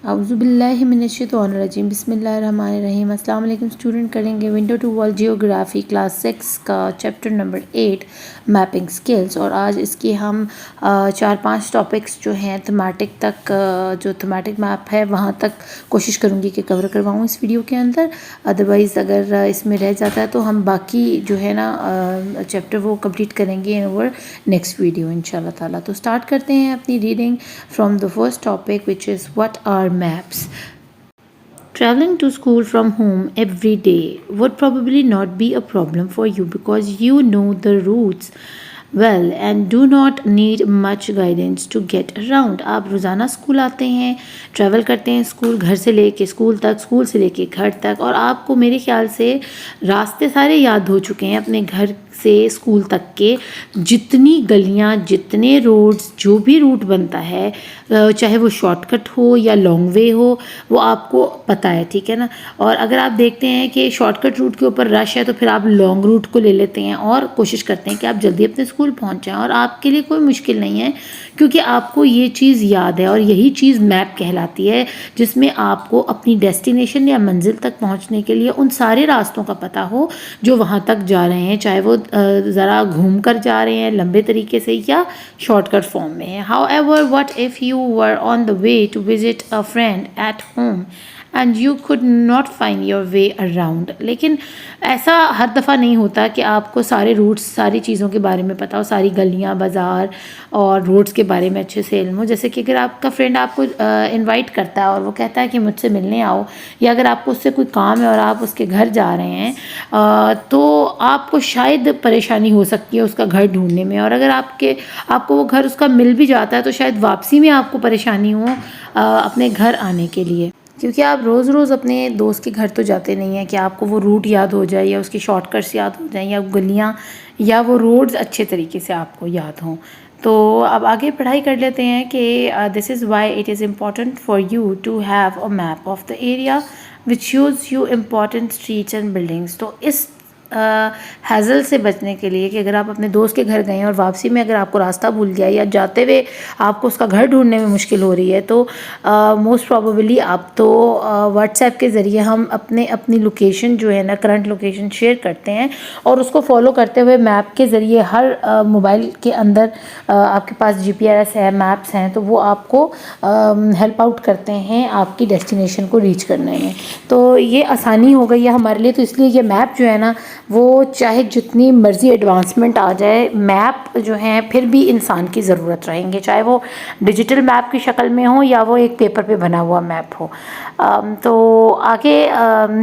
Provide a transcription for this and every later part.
औज़ुबिल्लाहिमिनश्शैतानिर्रजीम बिस्मिल्लाहिर्रहमानिर्रहीम। अस्सलाम वालेकुम स्टूडेंट, करेंगे window to wall geography class 6 का चैप्टर नंबर 8 मैपिंग स्किल्स। और आज इसके हम 4-5 टॉपिक्स जो हैं थीमेटिक तक, जो थीमेटिक मैप है वहाँ तक कोशिश करूँगी कि कवर करवाऊँ इस वीडियो के अंदर। अदरवाइज़ अगर इसमें रह जाता है तो हम बाकी जो है ना चैप्टर वो कंप्लीट करेंगे इन ओवर नेक्स्ट वीडियो इंशाल्लाह ताला। तो स्टार्ट करते हैं अपनी reading from the first topic which is what are maps. Traveling to school from home every day would probably not be a problem for you because you know the routes well and do not need much guidance to get around. आप रोज़ाना school आते हैं, travel करते हैं school, घर से लेके school तक, स्कूल से लेके घर तक, और आपको मेरे ख्याल से रास्ते सारे याद हो चुके हैं अपने घर से स्कूल तक के। जितनी गलियां, जितने रोड्स, जो भी रूट बनता है, चाहे वो शॉर्टकट हो या लॉन्ग वे हो, वो आपको पता है, ठीक है ना। और अगर आप देखते हैं कि शॉर्टकट रूट के ऊपर रश है तो फिर आप लॉन्ग रूट को ले लेते हैं और कोशिश करते हैं कि आप जल्दी अपने स्कूल पहुंच जाएं। और आपके लिए कोई मुश्किल नहीं है क्योंकि आपको ये चीज़ याद है, और यही चीज़ मैप कहलाती है, जिसमें आपको अपनी डेस्टिनेशन या मंजिल तक पहुंचने के लिए उन सारे रास्तों का पता हो जो वहाँ तक जा रहे हैं, चाहे वो ज़रा घूम कर जा रहे हैं लंबे तरीके से या शॉर्टकट फॉर्म में है। However, what if you were on the way to visit a friend at home and you could not find your way around. लेकिन ऐसा हर दफ़ा नहीं होता कि आपको सारे रूट्स, सारी चीज़ों के बारे में पता हो, सारी गलियां, बाज़ार और रोड्स के बारे में अच्छे से इल्म हो। जैसे कि अगर आपका फ्रेंड आपको इनवाइट करता है और वो कहता है कि मुझसे मिलने आओ, या अगर आपको उससे कोई काम है और आप उसके घर जा रहे हैं, तो आपको शायद परेशानी हो सकती है उसका घर ढूंढने में। और अगर आपको वो घर उसका मिल भी जाता है तो शायद वापसी में आपको परेशानी हो अपने घर आने के लिए, क्योंकि आप रोज़ रोज़ अपने दोस्त के घर तो जाते नहीं हैं कि आपको वो रूट याद हो जाए या उसकी शॉर्टकट्स याद हो जाएं या गलियाँ या वो रोड्स अच्छे तरीके से आपको याद हों। तो अब आगे पढ़ाई कर लेते हैं कि this is why it is important for you to have a map of the area which shows you important streets and buildings. तो इस हैज़ल से बचने के लिए कि अगर आप अपने दोस्त के घर गए हैं और वापसी में अगर आपको रास्ता भूल गया या जाते हुए आपको उसका घर ढूंढने में मुश्किल हो रही है, तो मोस्ट प्रोबेबली आप तो व्हाट्सएप के ज़रिए हम अपनी लोकेशन जो है ना, करंट लोकेशन शेयर करते हैं, और उसको फॉलो करते हुए मैप के ज़रिए हर मोबाइल के अंदर आपके पास जीपीएस है, मैप्स हैं, तो वो आपको हेल्प आउट करते हैं आपकी डेस्टिनेशन को रीच करने में। तो ये आसानी हो गई है हमारे लिए। तो इसलिए ये मैप जो है ना, वो चाहे जितनी मर्ज़ी एडवांसमेंट आ जाए, मैप जो हैं फिर भी इंसान की ज़रूरत रहेंगे, चाहे वो डिजिटल मैप की शक्ल में हो या वो एक पेपर पे बना हुआ मैप हो। तो आगे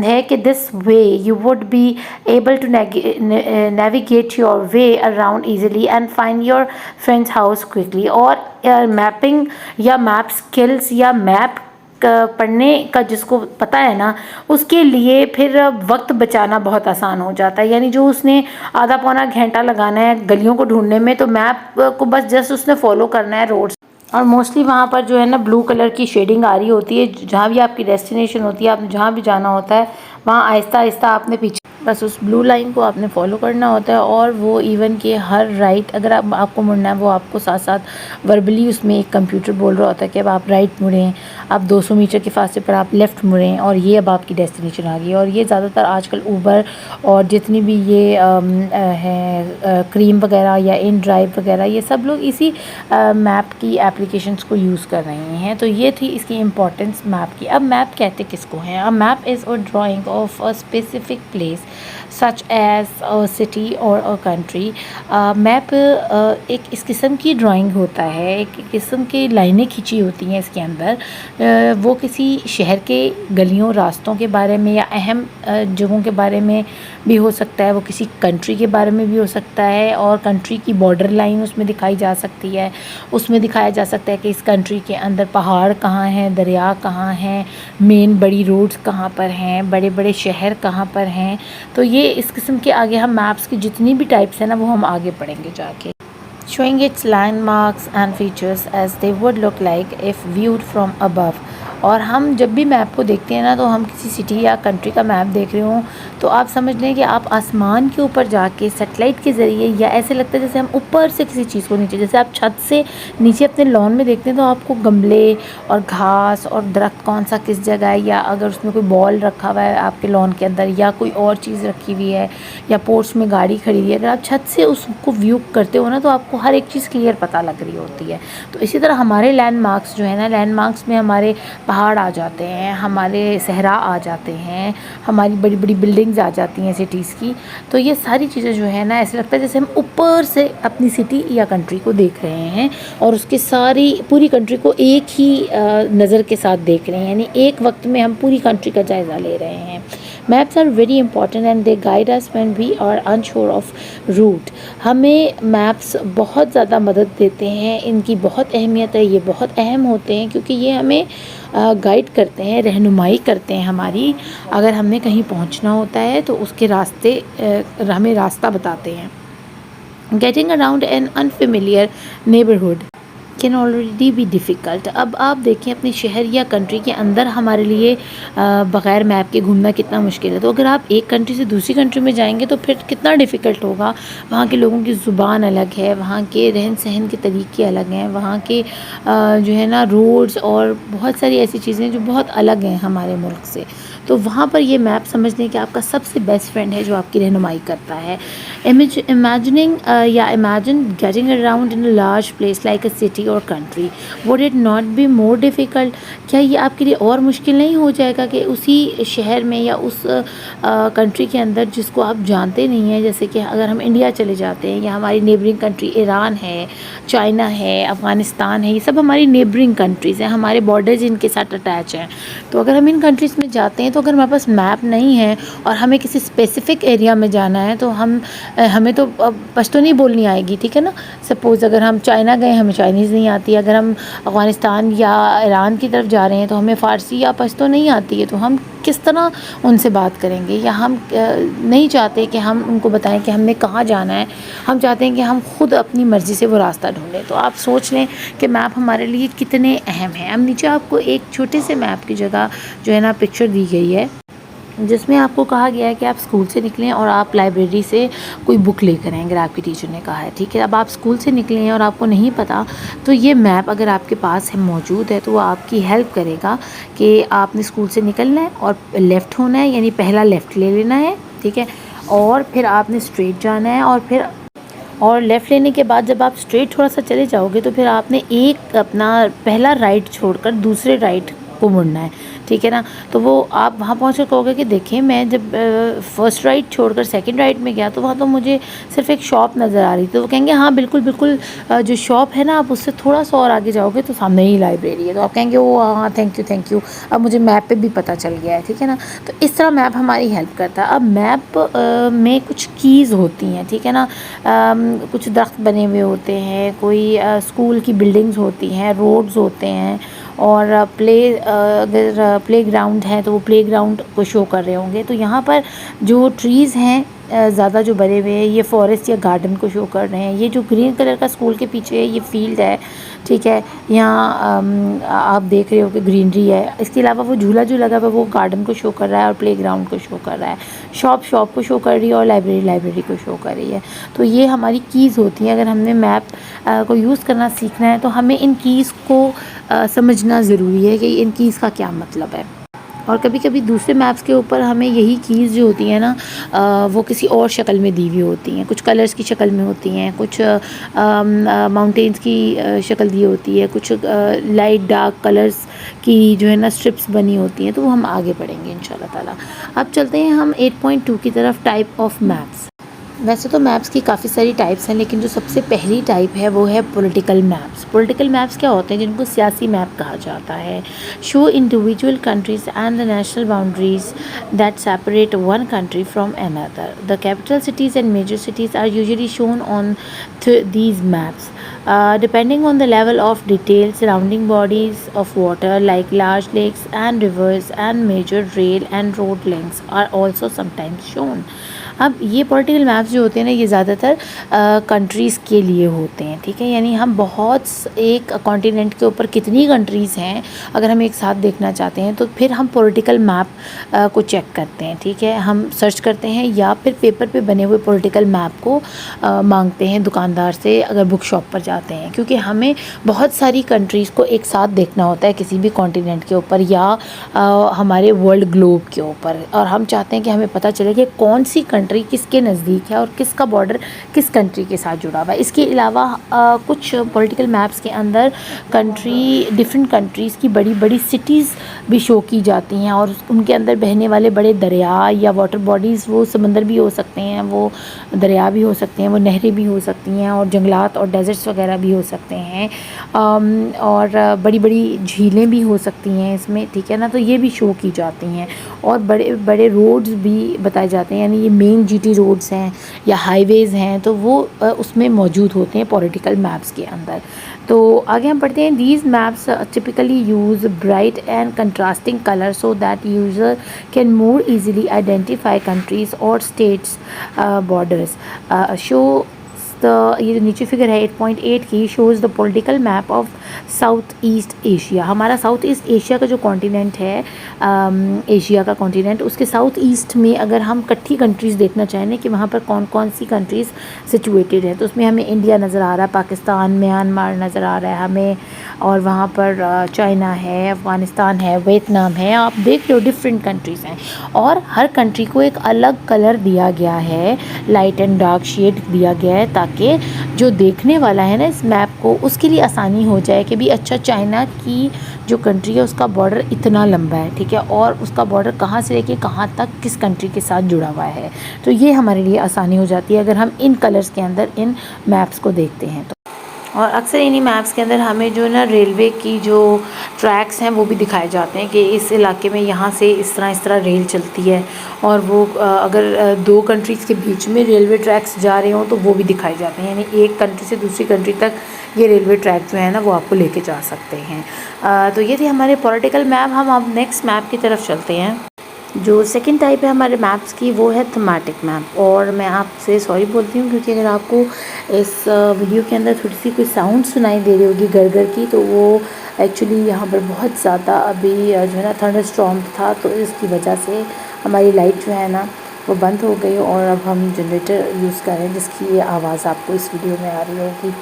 है कि this way you would be able to navigate your way around easily and find your friends house quickly. और मैपिंग या मैप स्किल्स या मैप पढ़ने का जिसको पता है ना, उसके लिए फिर वक्त बचाना बहुत आसान हो जाता है। यानी जो उसने आधा पौना घंटा लगाना है गलियों को ढूंढने में, तो मैप को बस जस्ट उसने फॉलो करना है रोड्स। और मोस्टली वहाँ पर जो है ना ब्लू कलर की शेडिंग आ रही होती है, जहाँ भी आपकी डेस्टिनेशन होती है, आप जहाँ भी जाना होता है वहाँ आहिस्ता आहिस्ता आपने पीछे बस उस ब्लू लाइन को आपने फॉलो करना होता है। और वो इवन के हर राइट अगर आपको मुड़ना है, वो आपको साथ साथ वर्बली उसमें एक कंप्यूटर बोल रहा होता है कि अब आप राइट मुड़ें, आप 200 मीटर के फासले पर आप लेफ़्ट मुड़ें, और ये अब आपकी डेस्टिनेशन आ गई। और ये ज़्यादातर आजकल ऊबर और जितनी भी ये हैं क्रीम वगैरह या इन ड्राइव वगैरह, ये सब लोग इसी मैप की एप्लीकेशंस को यूज़ कर रहे हैं। तो ये थी इसकी इम्पोर्टेंस मैप की। अब मैप कहते किसको हैं? A map is a drawing of a specific place such as a city और अ कंट्री। मैप एक इस किस्म की ड्राइंग होता है, एक किस्म की लाइनें खींची होती हैं इसके अंदर। वो किसी शहर के गलियों, रास्तों के बारे में या अहम जगहों के बारे में भी हो सकता है, वो किसी कंट्री के बारे में भी हो सकता है, और कंट्री की बॉर्डर लाइन उसमें दिखाई जा सकती है। उसमें दिखाया जा सकता है कि इस कंट्री के अंदर पहाड़ कहाँ हैं, दरिया कहाँ हैं, मेन बड़ी रोड्स कहाँ पर हैं, बड़े बड़े शहर कहाँ पर हैं। तो ये इस किस्म के आगे हम मैप्स की जितनी भी टाइप्स हैं ना, वो हम आगे पढ़ेंगे जाके। Showing its landmarks and features as they would look like if viewed from above. और हम जब भी मैप को देखते हैं ना, तो हम किसी सिटी या कंट्री का मैप देख रहे हों तो आप समझ लें कि आप आसमान के ऊपर जाके सेटेलाइट के ज़रिए, या ऐसे लगता है जैसे हम ऊपर से किसी चीज़ को नीचे, जैसे आप छत से नीचे अपने लॉन में देखते हैं तो आपको गमले और घास और दरख्त कौन सा किस जगह है, या अगर उसमें कोई बॉल रखा हुआ है आपके लॉन के अंदर, या कोई और चीज़ रखी हुई है, या पोर्च में गाड़ी खड़ी हुई है, अगर आप छत से उसको व्यू करते हो ना तो आपको हर एक चीज़ क्लियर पता लग रही होती है। तो इसी तरह हमारे लैंडमार्क्स जो है ना, लैंडमार्क्स में हमारे पहाड़ आ जाते हैं, हमारे सहरा आ जाते हैं, हमारी बड़ी बड़ी बिल्डिंग्स आ जाती हैं सिटीज़ की। तो ये सारी चीज़ें जो है ना, ऐसे लगता है जैसे हम ऊपर से अपनी सिटी या कंट्री को देख रहे हैं और उसके सारी पूरी कंट्री को एक ही नज़र के साथ देख रहे हैं, यानी एक वक्त में हम पूरी कंट्री का जायज़ा ले रहे हैं। Maps are very important and they guide us when we are unsure of route. हमें मैप्स बहुत ज़्यादा मदद देते हैं, इनकी बहुत अहमियत है, ये बहुत अहम होते हैं क्योंकि ये हमें गाइड करते हैं, रहनुमाई करते हैं हमारी। अगर हमें कहीं पहुंचना होता है तो उसके रास्ते हमें रास्ता बताते हैं। Getting around an unfamiliar neighbourhood can already be difficult. अब आप देखें अपने शहर या कंट्री के अंदर हमारे लिए बग़ैर मैप के घूमना कितना मुश्किल है। तो अगर आप एक कंट्री से दूसरी कंट्री में जाएंगे तो फिर कितना डिफ़िकल्ट होगा। वहाँ के लोगों की ज़ुबान अलग है, वहाँ के रहन सहन के तरीके अलग हैं, वहाँ के जो है ना रोड्स और बहुत सारी ऐसी चीज़ें जो बहुत अलग हैं हमारे मुल्क से। तो वहाँ पर ये मैप समझ लें कि आपका सबसे बेस्ट फ्रेंड है जो आपकी रहनुमाई करता है। इमेजिनिंग या imagine getting around in a large place like a city और country, would it not be more difficult? क्या ये आपके लिए और मुश्किल नहीं हो जाएगा कि उसी शहर में या उस कंट्री के अंदर जिसको आप जानते नहीं हैं, जैसे कि अगर हम इंडिया चले जाते हैं या हमारी नेबरिंग कंट्री ईरान है, चाइना है, अफ़गानिस्तान है, ये सब हमारी नेबरिंग कंट्रीज़ हैं, हमारे बॉर्डर्स इनके साथ अटैच हैं। तो अगर हम इन कंट्रीज़ में जाते हैं तो अगर हमारे पास मैप नहीं है और हमें किसी स्पेसिफ़िक एरिया में जाना है तो हमें तो पश्तो नहीं बोलनी आएगी, ठीक है ना। सपोज़ अगर हम चाइना गए, हमें चाइनीज़ नहीं आती, अगर हम अफ़गानिस्तान या ईरान की तरफ जा रहे हैं तो हमें फ़ारसी या पश्तो नहीं आती है, तो हम किस तरह उनसे बात करेंगे। या हम नहीं चाहते कि हम उनको बताएं कि हमने कहाँ जाना है, हम चाहते हैं कि हम खुद अपनी मर्ज़ी से वो रास्ता ढूंढें। तो आप सोच लें कि मैप हमारे लिए कितने अहम हैं। अब नीचे आपको एक छोटे से मैप की जगह जो है ना पिक्चर दी गई है, जिसमें आपको कहा गया है कि आप स्कूल से निकलें और आप लाइब्रेरी से कोई बुक लेकर आएँ, अगर आपकी टीचर ने कहा है, ठीक है। अब आप स्कूल से निकले हैं और आपको नहीं पता, तो ये मैप अगर आपके पास है, मौजूद है, तो वो आपकी हेल्प करेगा कि आपने स्कूल से निकलना है और लेफ़्ट होना है, यानी पहला लेफ़्ट ले लेना है, ठीक है। और फिर आपने स्ट्रेट जाना है और लेफ़्ट लेने के बाद जब आप स्ट्रेट थोड़ा सा चले जाओगे तो फिर आपने एक अपना पहला राइट छोड़कर दूसरे राइट को मुड़ना है, ठीक है ना। तो वो आप वहाँ पहुँच कर कहोगे कि देखें मैं जब फर्स्ट राइट छोड़कर सेकंड राइट में गया तो वहाँ तो मुझे सिर्फ एक शॉप नज़र आ रही थी। तो वो कहेंगे हाँ बिल्कुल बिल्कुल, जो शॉप है ना आप उससे थोड़ा सा और आगे जाओगे तो सामने ही लाइब्रेरी है। तो आप कहेंगे ओ हाँ थैंक यू, अब मुझे मैप पे भी पता चल गया है, ठीक है ना। तो इस तरह मैप हमारी हेल्प करता है। अब मैप में कुछ कीज़ होती हैं, ठीक है ना। कुछ दरख्त बने हुए होते हैं, कोई स्कूल की बिल्डिंग्स होती हैं, रोड्स होते हैं, और अगर प्ले ग्राउंड है तो वो प्ले ग्राउंड को शो कर रहे होंगे। तो यहाँ पर जो ट्रीज़ हैं ज़्यादा जो बने हुए हैं ये फॉरेस्ट या गार्डन को शो कर रहे हैं। ये जो ग्रीन कलर का स्कूल के पीछे है ये फील्ड है, ठीक है। यहाँ आप देख रहे हो कि ग्रीनरी है। इसके अलावा वो झूला जो लगा हुआ है वो गार्डन को शो कर रहा है और प्ले ग्राउंड को शो कर रहा है। शॉप को शो कर रही है और लाइब्रेरी को शो कर रही है। तो ये हमारी कीज़ होती हैं। अगर हमने मैप को यूज़ करना सीखना है तो हमें इन कीज़ को समझना ज़रूरी है कि इन कीज़ का क्या मतलब है। और कभी कभी दूसरे मैप्स के ऊपर हमें यही कीज़ जो होती हैं ना वो किसी और शक्ल में दी हुई होती हैं, कुछ कलर्स की शक्ल में होती हैं, कुछ माउंटेन्स की शक्ल दी होती है, कुछ लाइट डार्क कलर्स की जो है ना स्ट्रिप्स बनी होती हैं। तो वो हम आगे पढ़ेंगे इंशाल्लाह ताला। अब चलते हैं हम 8.2 की तरफ, टाइप ऑफ मैप्स। वैसे तो मैप्स की काफ़ी सारी टाइप्स हैं, लेकिन जो सबसे पहली टाइप है वो है पॉलिटिकल मैप्स। पॉलिटिकल मैप्स क्या होते हैं, जिनको सियासी मैप कहा जाता है। Show individual countries and the national boundaries that separate one country from another. The capital cities and major cities are usually shown on these maps. Depending on the level of detail, surrounding bodies of water like large lakes and rivers and major rail and road links are also sometimes shown. अब ये political maps जो होते हैं ना, ये ज़्यादातर countries के लिए होते हैं, ठीक है। यानी हम एक कॉन्टिनेंट के ऊपर कितनी कंट्रीज़ हैं अगर हम एक साथ देखना चाहते हैं तो फिर हम पॉलिटिकल मैप को चेक करते हैं, ठीक है। हम सर्च करते हैं या फिर पेपर पे बने हुए पॉलिटिकल मैप को मांगते हैं दुकानदार से अगर बुक शॉप पर जाते हैं, क्योंकि हमें बहुत सारी कंट्रीज़ को एक साथ देखना होता है किसी भी कॉन्टिनेंट के ऊपर या हमारे वर्ल्ड ग्लोब के ऊपर, और हम चाहते हैं कि हमें पता चले कि कौन सी कंट्री किसके नज़दीक है और किसका बॉर्डर किस कंट्री के साथ जुड़ा हुआ है। इसके अलावा कुछ पॉलिटिकल मैप्स के अंदर डिफरेंट कंट्रीज़ की बड़ी बड़ी सिटीज़ भी शो की जाती हैं और उनके अंदर बहने वाले बड़े दरिया या वाटर बॉडीज़, वो समंदर भी हो सकते हैं, वो दरिया भी हो सकते हैं, वो नहरें भी हो सकती हैं और जंगलात और डेजर्ट्स वगैरह भी हो सकते हैं, और बड़ी बड़ी झीलें भी हो सकती हैं इसमें, ठीक है ना। तो ये भी शो की जाती हैं और बड़े बड़े रोड्स भी बताए जाते हैं, यानी ये मेन जीटी रोड्स हैं या हाईवेज़ हैं तो वो उसमें मौजूद होते हैं पॉलिटिकल मैप्स के अंदर। तो आगे हम पढ़ते हैं, these maps typically use bright and contrasting colour so that user can more easily identify countries और स्टेट्स बॉर्डर्स। शो ये जो नीचे फिगर है 8.8 की, shows the political map of south east Asia. हमारा साउथ ईस्ट एशिया का जो continent है, एशिया का कॉन्टिनेंट, उसके साउथ ईस्ट में अगर हम इकट्ठी कंट्रीज़ देखना चाहें कि वहाँ पर कौन कौन सी कंट्रीज़ सिचुएटेड है, तो उसमें हमें इंडिया नज़र आ रहा है, पाकिस्तान, म्यांमार नज़र आ रहा है हमें, और वहाँ पर चाइना है, अफ़गानिस्तान है, वियतनाम है, आप देख लो डिफरेंट कंट्रीज़ हैं और हर कंट्री को एक अलग कलर दिया गया है, लाइट एंड डार्क शेड दिया गया है, ताकि जो देखने वाला है ना इस मैप को, उसके लिए आसानी हो जाए कि भी अच्छा चाइना की जो कंट्री है उसका बॉर्डर इतना लंबा है, ठीक है, और उसका बॉर्डर कहाँ से लेके कहाँ तक किस कंट्री के साथ जुड़ा हुआ है। तो ये हमारे लिए आसानी हो जाती है अगर हम इन कलर्स के अंदर इन मैप्स को देखते हैं तो। और अक्सर इन्हीं मैप्स के अंदर हमें जो ना रेलवे की जो ट्रैक्स हैं वो भी दिखाए जाते हैं कि इस इलाके में यहाँ से इस तरह रेल चलती है, और वो अगर दो कंट्रीज़ के बीच में रेलवे ट्रैक्स जा रहे हों तो वो भी दिखाए जाते हैं, यानी एक कंट्री से दूसरी कंट्री तक ये रेलवे ट्रैक जो है ना वो आपको लेके जा सकते हैं। तो ये थे हमारे पॉलिटिकल मैप। हम अब नेक्स्ट मैप की तरफ चलते हैं। जो सेकंड टाइप है हमारे मैप्स की वो है थीमेटिक मैप, और मैं आपसे सॉरी बोलती हूँ क्योंकि अगर आपको इस वीडियो के अंदर थोड़ी सी कोई साउंड सुनाई दे रही होगी गड़गड़ की, तो वो एक्चुअली यहाँ पर बहुत ज़्यादा अभी जो है ना थंडर स्टॉर्म था, तो इसकी वजह से हमारी लाइट जो है ना वो बंद हो गई और अब हम जनरेटर यूज़ कर रहे हैं जिसकी ये आवाज़ आपको इस वीडियो में आ रही होगी।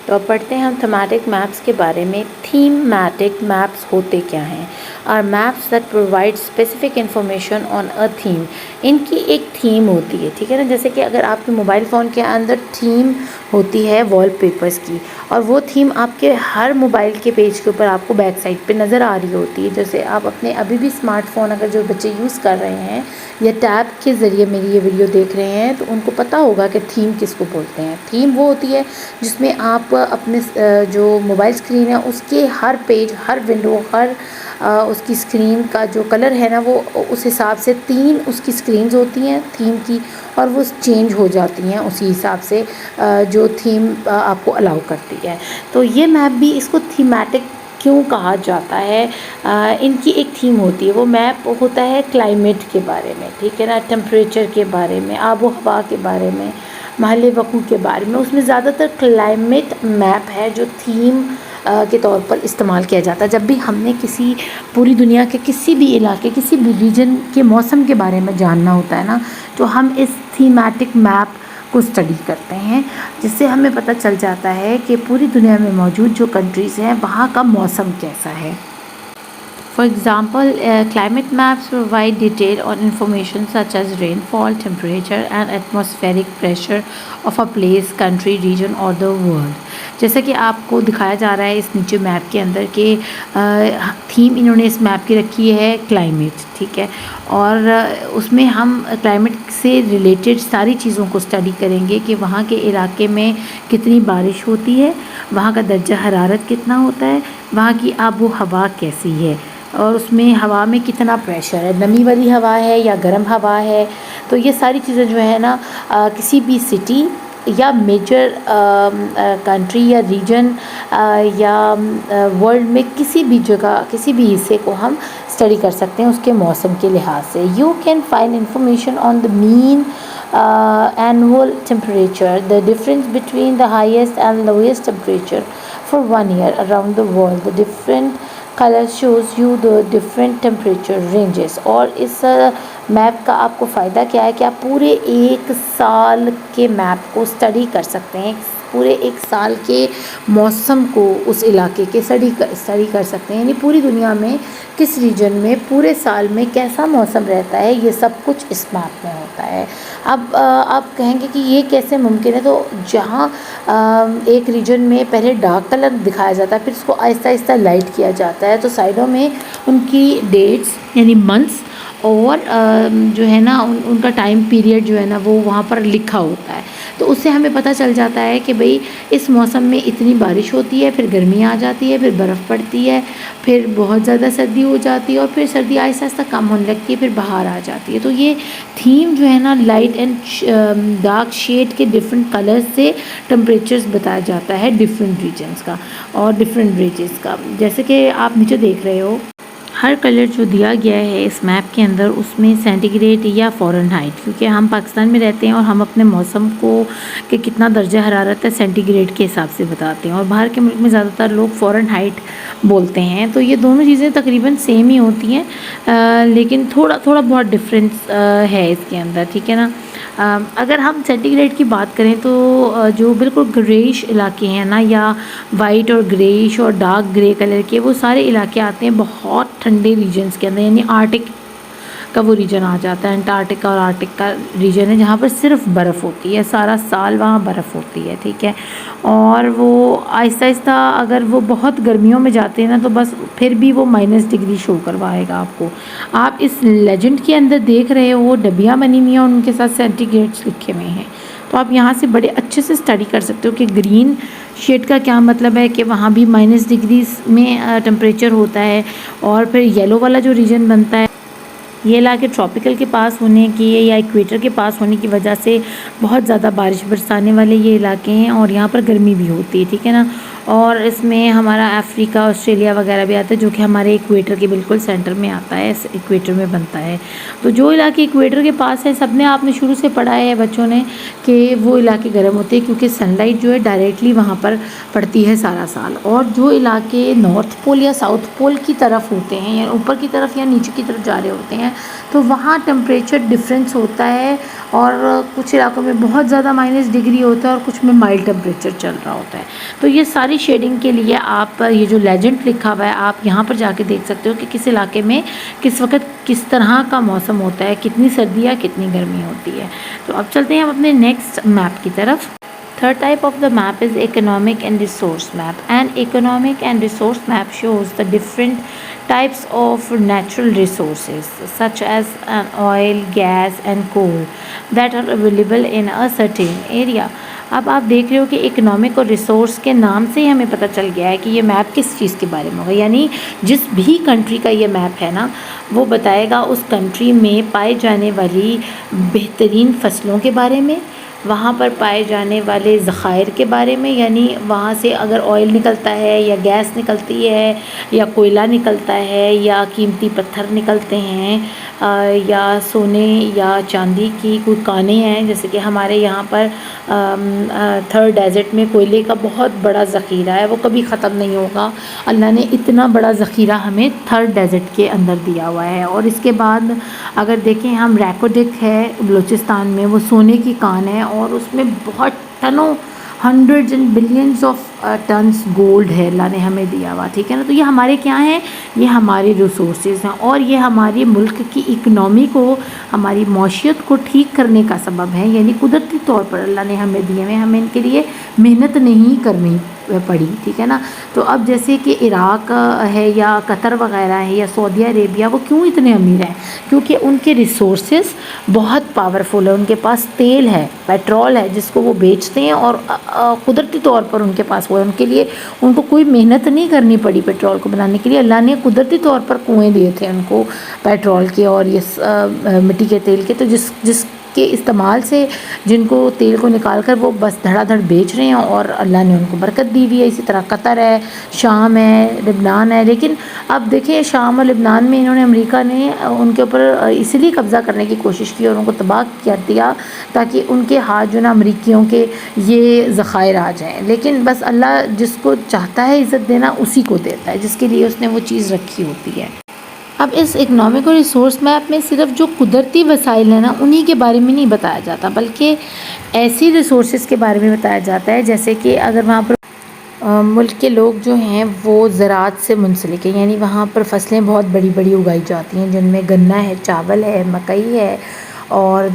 तो अब पढ़ते हैं हम थीमेटिक मैप्स के बारे में। थीमेटिक मैप्स होते क्या हैं? Are maps that provide specific information on a theme. इनकी एक थीम होती है, ठीक है ना, जैसे कि अगर आपके मोबाइल फ़ोन के अंदर थीम होती है वॉलपेपर्स की, और वो थीम आपके हर मोबाइल के पेज के ऊपर आपको बैक साइड पे नज़र आ रही होती है। जैसे आप अपने अभी भी स्मार्टफ़ोन अगर जो बच्चे यूज़ कर रहे हैं या टैब के ज़रिए मेरी ये वीडियो देख रहे हैं तो उनको पता होगा कि थीम किसको बोलते हैं। थीम वो होती है जिसमें आप अपने जो मोबाइल स्क्रीन है उसके हर पेज, हर विंडो, हर उसकी स्क्रीन का जो कलर है ना वो उस हिसाब से 3 उसकी स्क्रीन्स होती हैं थीम की, और वो चेंज हो जाती हैं उसी हिसाब से जो थीम आपको अलाउ करती है। तो ये मैप भी, इसको थीमेटिक क्यों कहा जाता है? इनकी एक थीम होती है, वो मैप होता है क्लाइमेट के बारे में, ठीक है ना, टेम्परेचर के बारे में, आबो हवा के बारे में, महल वकूअ के बारे में। उसमें ज़्यादातर क्लाइमेट मैप है जो थीम के तौर पर इस्तेमाल किया जाता है। जब भी हमने किसी पूरी दुनिया के किसी भी इलाके, किसी भी रीजन के मौसम के बारे में जानना होता है ना, तो हम इस थीमेटिक मैप को स्टडी करते हैं, जिससे हमें पता चल जाता है कि पूरी दुनिया में मौजूद जो कंट्रीज़ हैं वहाँ का मौसम कैसा है। For example, climate maps provide detail on information such as rainfall, temperature and atmospheric pressure of a place, country, region or the world. जैसा कि आपको दिखाया जा रहा है इस नीचे मैप के अंदर कि थीम इन्होंने इस मैप की रखी है क्लाइमेट, ठीक है, और उसमें हम क्लाइमेट से रिलेटेड सारी चीज़ों को स्टडी करेंगे कि वहाँ के इलाके में कितनी बारिश होती है, वहाँ का दर्जा हरारत कितना होता है, वहाँ की आबो हवा कैसी है, और उसमें हवा में कितना प्रेशर है, नमी वाली हवा है या गर्म हवा है। तो ये सारी चीज़ें जो है ना किसी भी सिटी या मेजर कंट्री या रीजन या वर्ल्ड में किसी भी जगह किसी भी हिस्से को हम स्टडी कर सकते हैं उसके मौसम के लिहाज से। You can find information on the mean annual temperature, the difference between the highest and lowest temperature for 1 year around the world. The different color shows you the different temperature ranges। और इस map का आपको फ़ायदा क्या है कि आप पूरे एक साल के मैप को स्टडी कर सकते हैं, पूरे एक साल के मौसम को उस इलाके के स्टडी कर सकते हैं, यानी पूरी दुनिया में किस रीजन में पूरे साल में कैसा मौसम रहता है ये सब कुछ इस मैप में होता है। अब आप कहेंगे कि ये कैसे मुमकिन है, तो जहाँ एक रीजन में पहले डार्क कलर दिखाया जाता है फिर उसको आहिस्ता आहिस्ता लाइट किया जाता है, तो साइडों में उनकी डेट्स यानी मंथ्स और जो है ना उनका टाइम पीरियड जो है ना वो वहाँ पर लिखा होता है। तो उससे हमें पता चल जाता है कि भाई इस मौसम में इतनी बारिश होती है, फिर गर्मी आ जाती है, फिर बर्फ़ पड़ती है, फिर बहुत ज़्यादा सर्दी हो जाती है और फिर सर्दी आहिस्ता आहिस्ता कम होने लगती है, फिर बाहर आ जाती है। तो ये थीम जो है ना लाइट एंड डार्क शेड के डिफरेंट कलर्स से टेम्परेचर्स बताया जाता है डिफरेंट रीजन्स का और डिफरेंट रेंजेस का। जैसे कि आप नीचे देख रहे हो हर कलर जो दिया गया है इस मैप के अंदर उसमें सेंटीग्रेड या फ़ारेनहाइट, क्योंकि हम पाकिस्तान में रहते हैं और हम अपने मौसम को कि कितना दर्जा हरारत है सेंटीग्रेड के हिसाब से बताते हैं और बाहर के मुल्क में ज़्यादातर लोग फ़ारेनहाइट बोलते हैं। तो ये दोनों चीज़ें तकरीबन सेम ही होती हैं, लेकिन थोड़ा थोड़ा बहुत डिफरेंस है इसके अंदर, ठीक है ना। अगर हम सेंटीग्रेड की बात करें तो जो बिल्कुल ग्रेइश इलाके हैं ना या वाइट और ग्रेइश और डार्क ग्रे कलर के वो सारे इलाके आते हैं बहुत ठंडे रीजन्स के अंदर, यानी आर्टिक का वो रीजन आ जाता है। अंटार्कटिका और आर्टिक का रीजन है जहाँ पर सिर्फ बर्फ़ होती है, सारा साल वहाँ बर्फ़ होती है, ठीक है। और वो आहिस्ता आहिस्ता अगर वो बहुत गर्मियों में जाते हैं ना तो बस फिर भी वो -डिग्री शो करवाएगा आपको। आप इस लेजेंड के अंदर देख रहे हो डबियाँ बनी हुई हैं और उनके साथ सेंटीग्रेड्स लिखे हुए हैं, तो आप यहाँ से बड़े अच्छे से स्टडी कर सकते हो कि ग्रीन शेड का क्या मतलब है कि वहाँ भी -डिग्री में टेम्परेचर होता है। और फिर येलो वाला जो रीजन बनता है ये इलाके ट्रॉपिकल के पास होने की या इक्वेटर के पास होने की वजह से बहुत ज़्यादा बारिश बरसाने वाले ये इलाके हैं और यहाँ पर गर्मी भी होती है, ठीक है ना। और इसमें हमारा अफ्रीका ऑस्ट्रेलिया वगैरह भी आता है जो कि हमारे इक्वेटर के बिल्कुल सेंटर में आता है, इक्वेटर में बनता है। तो जो इलाके इक्वेटर के पास है सब ने आपने शुरू से पढ़ा है बच्चों ने कि वो इलाके गर्म होते हैं क्योंकि सनलाइट जो है डायरेक्टली वहाँ पर पड़ती है सारा साल। और जो इलाके नॉर्थ पोल या साउथ पोल की तरफ होते हैं या ऊपर की तरफ या नीचे की तरफ जा रहे होते हैं तो वहाँ टेम्परेचर डिफरेंस होता है और कुछ इलाकों में बहुत ज़्यादा -डिग्री होता है और कुछ में माइल्ड टेम्परेचर चल रहा होता है। तो ये सारी शेडिंग के लिए आप ये जो लेजेंड लिखा हुआ है आप यहाँ पर जाके देख सकते हो कि किस इलाके में किस वक्त किस तरह का मौसम होता है, कितनी सर्दी या कितनी गर्मी होती है। तो अब चलते हैं हम अपने नेक्स्ट मैप की तरफ। Third type of the map is economic and resource map. An economic and resource map shows the different types of natural resources such as oil, gas and coal that are available in a certain area. अब आप देख रहे हो कि economic और resource के नाम से ही हमें पता चल गया है कि ये मैप किस चीज़ के बारे में होगा, यानी जिस भी कंट्री का ये मैप है ना वो बताएगा उस कंट्री में पाए जाने वाली बेहतरीन फसलों के बारे में, वहाँ पर पाए जाने वाले ज़ख़ायर के बारे में, यानी वहाँ से अगर ऑयल निकलता है या गैस निकलती है या कोयला निकलता है या कीमती पत्थर निकलते हैं या सोने या चांदी की कोई कानें हैं, जैसे कि हमारे यहाँ पर थर्ड डेजर्ट में कोयले का बहुत बड़ा ज़ख़ीरा है, वो कभी ख़त्म नहीं होगा। अल्लाह ने इतना बड़ा ज़ख़ीरा हमें थर्ड डेजर्ट के अंदर दिया हुआ है। और इसके बाद अगर देखें हम रैकोडिक है बलूचिस्तान में, वो सोने की कान है और उसमें बहुत टनों hundreds and billions of tons gold है अल्लाह ने हमें दिया हुआ, ठीक है ना। तो ये हमारे क्या हैं, ये हमारे रिसोर्सेज हैं और ये हमारे मुल्क की इकनॉमी को, हमारी मौशियत को ठीक करने का सबब है, यानी कुदरती तौर पर अल्लाह ने हमें दिए हुए, हमें इनके लिए मेहनत नहीं करनी पड़ी, ठीक है ना। तो अब जैसे कि इराक़ है या कतर वग़ैरह है या सऊदी अरेबिया, वो क्यों इतने अमीर हैं, क्योंकि उनके रिसोर्सेज बहुत पावरफुल है, उनके पास तेल है, पेट्रोल है जिसको वो बेचते हैं और कुदरती तौर पर उनके पास वो है, उनके लिए उनको कोई मेहनत नहीं करनी पड़ी पेट्रोल को बनाने के लिए। अल्लाह ने कुदरती तौर पर कुएँ दिए थे उनको पेट्रोल के और ये मिट्टी के तेल के, तो जिस के इस्तेमाल से जिनको तेल को निकाल कर वो बस धड़ाधड़ बेच रहे हैं और अल्लाह ने उनको बरकत दी हुई है। इसी तरह कतर है, शाम है, लिबनान है। लेकिन अब देखिए शाम और लिबनान में इन्होंने अमेरिका ने उनके ऊपर इसलिए कब्ज़ा करने की कोशिश की और उनको तबाह कर दिया ताकि उनके हाथ जो ना अमरीकियों के ये ज़ख़ायर आ जाएँ। लेकिन बस अल्लाह जिसको चाहता है इज़्ज़त देना उसी को देता है, जिसके लिए उसने वो चीज़ रखी होती है। अब इस इकनॉमिक और रिसोर्स मैप में सिर्फ जो कुदरती वसाइल हैं ना उन्हीं के बारे में नहीं बताया जाता, बल्कि ऐसी रिसोर्सेज के बारे में बताया जाता है जैसे कि अगर वहाँ पर मुल्क के लोग जो हैं वो ज़राअत से मुंसलिक हैं, यानी वहाँ पर फसलें बहुत बड़ी बड़ी उगाई जाती हैं जिनमें गन्ना है, चावल है, मकई है और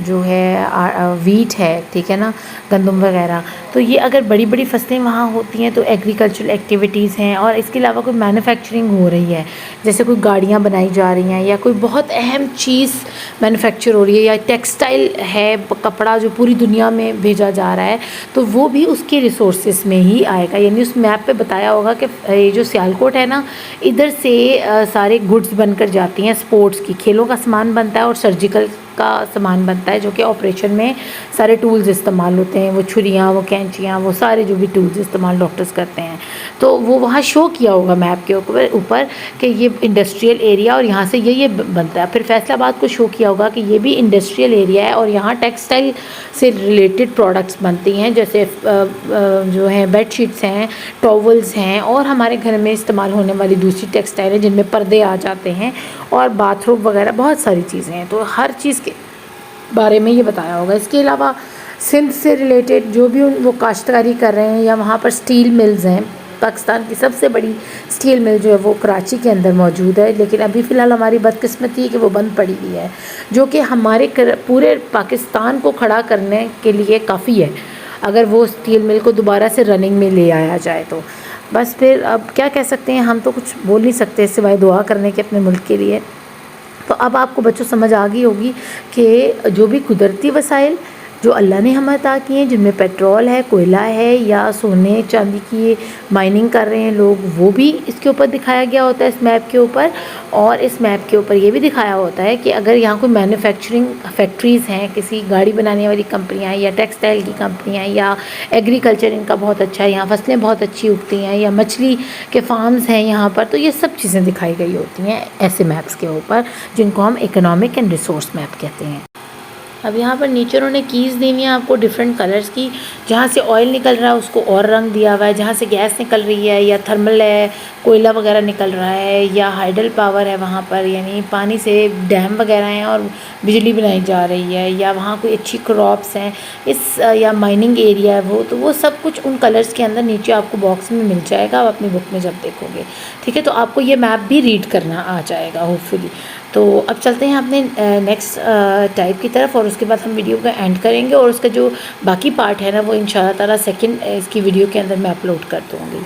जो है वीट है, ठीक है ना, गंदम वगैरह। तो ये अगर बड़ी बड़ी फसलें वहाँ होती हैं तो एग्रीकल्चरल एक्टिविटीज़ हैं और इसके अलावा कोई मैन्युफैक्चरिंग हो रही है, जैसे कोई गाड़ियाँ बनाई जा रही हैं या कोई बहुत अहम चीज़ मैन्युफैक्चर हो रही है या टेक्सटाइल है, कपड़ा जो पूरी दुनिया में भेजा जा रहा है, तो वो भी उसके रिसोर्सेज में ही आएगा। यानी उस मैप पे बताया होगा कि ये जो सियालकोट है ना, इधर से सारे गुड्स बनकर जाती हैं, स्पोर्ट्स की, खेलों का सामान बनता है और सर्जिकल का सामान बनता है, जो कि ऑपरेशन में सारे टूल्स इस्तेमाल होते हैं, वो छुरियाँ, वो कैंचियाँ, वो सारे जो भी टूल्स इस्तेमाल डॉक्टर्स करते हैं। तो वो वहाँ शो किया होगा मैप के ऊपर कि ये इंडस्ट्रियल एरिया और यहाँ से ये बनता है। फिर फैसलाबाद को शो किया होगा कि ये भी इंडस्ट्रियल एरिया है और यहाँ टेक्सटाइल से रिलेटेड प्रोडक्ट्स बनती हैं, जैसे जो है बेडशीट्स हैं, टॉवल्स हैं और हमारे घर में इस्तेमाल होने वाली दूसरी टेक्सटाइल है जिनमें पर्दे आ जाते हैं और बाथरूम वगैरह बहुत सारी चीज़ें हैं। तो हर चीज़ के बारे में ये बताया होगा। इसके अलावा सिंध से रिलेटेड जो भी वो काश्तकारी कर रहे हैं या वहाँ पर स्टील मिल्स हैं, पाकिस्तान की सबसे बड़ी स्टील मिल जो है वो कराची के अंदर मौजूद है, लेकिन अभी फ़िलहाल हमारी बदकिस्मती है कि वो बंद पड़ी हुई है, जो कि हमारे पूरे पाकिस्तान को खड़ा करने के लिए काफ़ी है अगर वो स्टील मिल को दोबारा से रनिंग में ले आया जाए। तो बस फिर अब क्या कह सकते हैं, हम तो कुछ बोल नहीं सकते सिवाय दुआ करने के अपने मुल्क के लिए। तो अब आपको बच्चों समझ आ गई होगी कि जो भी कुदरती वसाइल जो अल्लाह ने हमें अता किए हैं, जिनमें पेट्रोल है, कोयला है या सोने चांदी की माइनिंग कर रहे हैं लोग, वो भी इसके ऊपर दिखाया गया होता है इस मैप के ऊपर। और इस मैप के ऊपर ये भी दिखाया होता है कि अगर यहाँ कोई मैन्युफैक्चरिंग फैक्ट्रीज़ हैं, किसी गाड़ी बनाने वाली कंपनियाँ या टेक्सटाइल की कंपनियाँ या एग्रीकल्चर इनका बहुत अच्छा है, यहाँ फसलें बहुत अच्छी उगती हैं या मछली के फार्म्स हैं यहाँ पर, तो ये सब चीज़ें दिखाई गई होती हैं ऐसे मैप्स के ऊपर, जिनको हम इकोनॉमिक एंड रिसोर्स मैप कहते हैं। अब यहाँ पर नीचे उन्होंने कीज़ देनी है आपको डिफरेंट कलर्स की, जहाँ से ऑयल निकल रहा है उसको और रंग दिया हुआ है, जहाँ से गैस निकल रही है या थर्मल है, कोयला वगैरह निकल रहा है या हाइडल पावर है वहाँ पर, यानी पानी से डैम वगैरह हैं और बिजली बनाई जा रही है, या वहाँ कोई अच्छी क्रॉप्स हैं इस या माइनिंग एरिया है वो, तो वो सब कुछ उन कलर्स के अंदर नीचे आपको बॉक्स में मिल जाएगा आप अपनी बुक में जब देखोगे, ठीक है। तो आपको ये मैप भी रीड करना आ जाएगा होपफुली। तो अब चलते हैं अपने नेक्स्ट टाइप की तरफ और उसके बाद हम वीडियो का एंड करेंगे और उसका जो बाकी पार्ट है ना वो इंशाल्लाह ताला सेकंड इसकी वीडियो के अंदर मैं अपलोड कर दूँगी।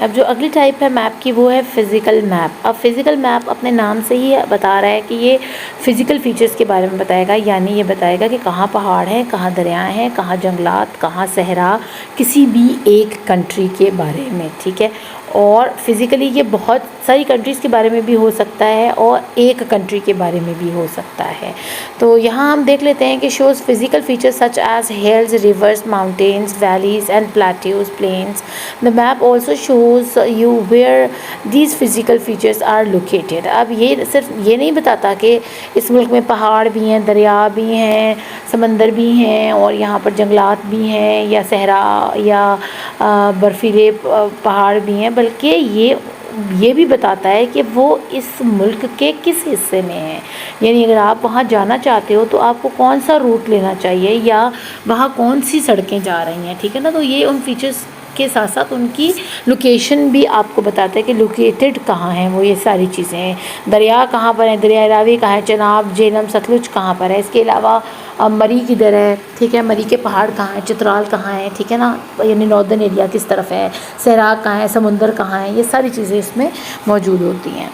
अब जो अगली टाइप है मैप की वो है फ़िज़िकल मैप। अब फ़िज़िकल मैप अपने नाम से ही बता रहा है कि ये फ़िज़िकल फ़ीचर्स के बारे में बताएगा, यानी ये बताएगा कि कहाँ पहाड़ हैं, कहाँ दरियाएँ हैं, कहाँ जंगलात, कहाँ सहरा, किसी भी एक कंट्री के बारे में, ठीक है। और फ़िज़िकली ये बहुत सारी कंट्रीज़ के बारे में भी हो सकता है और एक कंट्री के बारे में भी हो सकता है। तो यहाँ हम देख लेते हैं कि shows physical features such as hills, rivers, mountains, valleys and plateaus, plains. The map also shows you where these physical features are located. अब ये सिर्फ ये नहीं बताता कि इस मुल्क में पहाड़ भी हैं, दरिया भी हैं, समंदर भी हैं और यहाँ पर जंगलात भी हैं या सहरा या बर्फ़ीले पहाड़ भी हैं, बल्कि ये भी बताता है कि वो इस मुल्क के किस हिस्से में है। यानी अगर आप वहाँ जाना चाहते हो तो आपको कौन सा रूट लेना चाहिए या वहाँ कौन सी सड़कें जा रही हैं, ठीक है ना। तो ये उन फीचर्स के साथ साथ उनकी लोकेशन भी आपको बताता है कि लोकेटेड कहाँ हैं वो, ये सारी चीज़ें, दरिया कहाँ पर है, दरिया रावी कहाँ है, चनाब, झेलम, सतलुज कहाँ पर है, इसके अलावा मरी किधर है, ठीक है, मरी के पहाड़ कहाँ है, चित्राल कहाँ है, ठीक है ना, यानी नॉर्दर्न एरिया किस तरफ है, सहरा कहाँ है, समुंदर कहाँ है, ये सारी चीज़ें इसमें मौजूद होती हैं।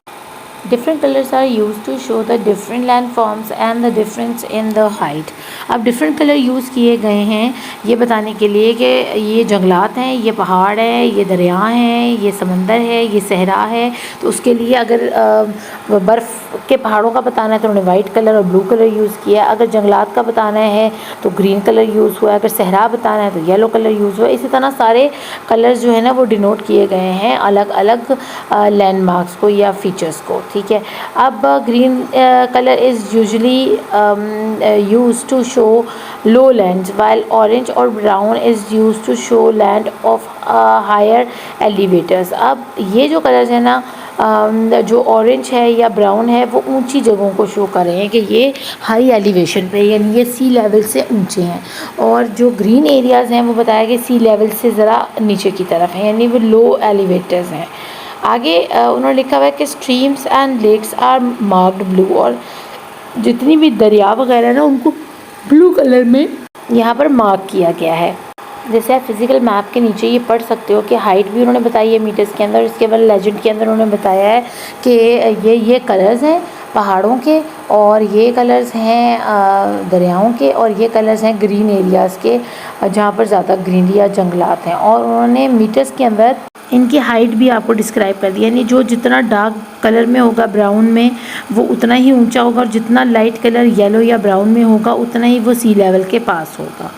Different colors are used to show the different landforms and the difference in the height. अब डिफरेंट कलर यूज़ किए गए हैं ये बताने के लिए कि ये जंगलात हैं, ये पहाड़ है, ये दरिया हैं, ये समंदर है, ये सहरा है। तो उसके लिए अगर बर्फ़ के पहाड़ों का बताना है तो उन्होंने वाइट कलर और ब्लू कलर यूज़ किया। अगर जंगलात का बताना है तो ग्रीन कलर यूज़ हुआ है। अगर सहरा बताना है तो येलो कलर यूज़ हुआ है। इसी तरह सारे कलर्स जो है ना वो डिनोट किए गए हैं अलग अलग लैंडमार्क्स को या फीचर्स को, ठीक है। अब green colour is usually use to show low land, while orange और brown is use to show land of higher elevators. अब ये जो कलर्स है ना जो ऑरेंज है या ब्राउन है वो ऊंची जगहों को शो कर रहे हैं कि ये हाई एलिवेशन पे यानी ये सी लेवल से ऊंचे हैं, और जो ग्रीन एरियाज़ हैं वो बताया कि सी लेवल से ज़रा नीचे की तरफ हैं यानी वो लो एलिवेटर्स हैं। आगे उन्होंने लिखा हुआ है कि streams and lakes are marked blue, और जितनी भी दरिया वगैरह ना उनको ब्लू कलर में यहाँ पर मार्क किया गया है। जैसे आप फिज़िकल मैप के नीचे ये पढ़ सकते हो कि हाइट भी उन्होंने बताई है मीटर्स के अंदर। इसके बाद लेजेंड के अंदर उन्होंने बताया है कि ये कलर्स हैं पहाड़ों के, और ये कलर्स हैं दरियाओं के, और ये कलर्स हैं ग्रीन एरियाज़ के जहाँ पर ज़्यादा ग्रीनरी या जंगलात हैं। और उन्होंने मीटर्स के अंदर इनकी हाइट भी आपको डिस्क्राइब कर दी, यानी जो जितना डार्क कलर में होगा ब्राउन में वो उतना ही ऊंचा होगा, और जितना लाइट कलर येलो या ब्राउन में होगा उतना ही वो सी लेवल के पास होगा।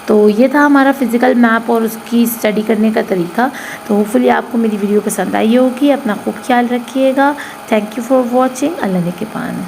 तो ये था हमारा फ़िज़िकल मैप और उसकी स्टडी करने का तरीका। तो होपफुली आपको मेरी वीडियो पसंद आई होगी। अपना खूब ख्याल रखिएगा। Thank you for watching. Allah ने के पान।